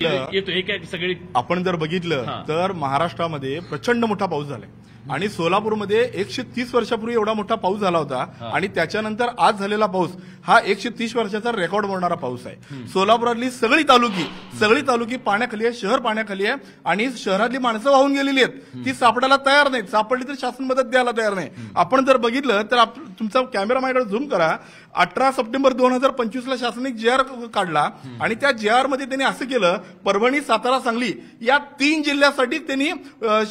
येतो हे काय सगळी आपण जर बघितलं तर महाराष्ट्रामध्ये प्रचंड मोठा पाऊस झालाय आणि सोलापूरमध्ये 130 वर्षापूर्वी एवढा मोठा पाऊस झाला होता आणि त्याच्यानंतर आज झालेला पाऊस हा 130 वर्षाचा रेकॉर्ड मोडणारा पाऊस आहे। सोलापुरातली सगळी तालुकी पाण्याखाली आहे, शहर पाण्याखाली आहे आणि शहरातली माणसं वाहून गेलेली आहेत, ती सापडायला तयार नाहीत, सापडली तर शासन मदत द्यायला तयार नाही। आपण जर बघितलं तर तुमचा कॅमेरा माझ्याकडे झूम करा, 18 सप्टेंबर 2025 ला शासनाने JR काढला आणि त्या JR मध्ये त्यांनी असं केलं, परभणी, सातारा, सांगली या 3 जिल्ह्यासाठी त्यांनी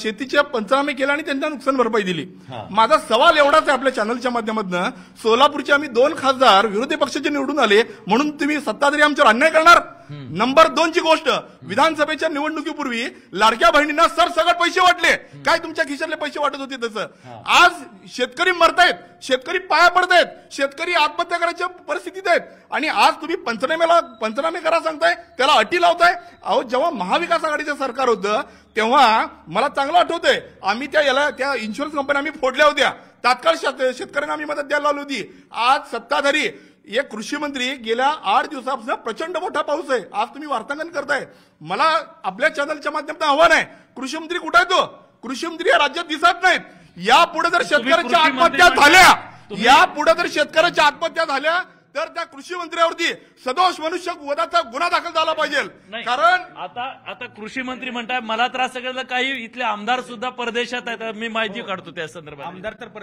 शेतीचे पंचनामे केले आणि त्यांना नुकसान भरपाई दिली। माझा सवाल एवढाच आहे आपल्या चॅनलच्या माध्यमातून, सोलापूरचे आम्ही 2 खासदार विरोधी पक्षाचे निवडून आले म्हणून तुम्ही सत्ताधारी आमच्यावर अन्याय करणार? नंबर 2 ची गोष्ट, विधानसभेच्या निवडणुकीपूर्वी लाडक्या बहिणींना सरसकट पैसे वाटले, काय तुमच्या खिशातले पैसे वाटत होते तसं? आज शेतकरी मरतायत, शेतकरी पाया पडतायत, शेतकरी आत्महत्या करायच्या परिस्थितीत आहेत आणि आज तुम्ही पंचनामे करा सांगताय, त्याला अटी लावताय। अहो, जेव्हा महाविकास आघाडीचं सरकार होतं तेव्हा मला चांगलं आठवतंय, आम्ही त्या इन्शुरन्स कंपन्या आम्ही फोडल्या होत्या, तात्काळ शेतकऱ्यांना आम्ही मदत द्यायला लावली होती। आज सत्ताधारी एक कृषी मंत्री गेल्या 8 दिवसापासून प्रचंड मोठा पाऊस आहे, आज तुम्ही वार्तांकन करताय। मला आपल्या चॅनलच्या माध्यमातून आव्हान आहे, कृषी मंत्री कुठे आहे? तो कृषी मंत्री या राज्यात दिसत नाहीत। यापुढे जर शेतकऱ्यांच्या आत्महत्या झाल्या तर त्या कृषी मंत्र्यावरती सदोष मनुष्य वधाचा गुन्हा दाखल झाला पाहिजे। कारण आता कृषी मंत्री म्हणताय मला त्रास सगळ्याला, काही इथले आमदार सुद्धा परदेशात आहेत, मी माहिती काढतो त्या संदर्भात। आमदार तर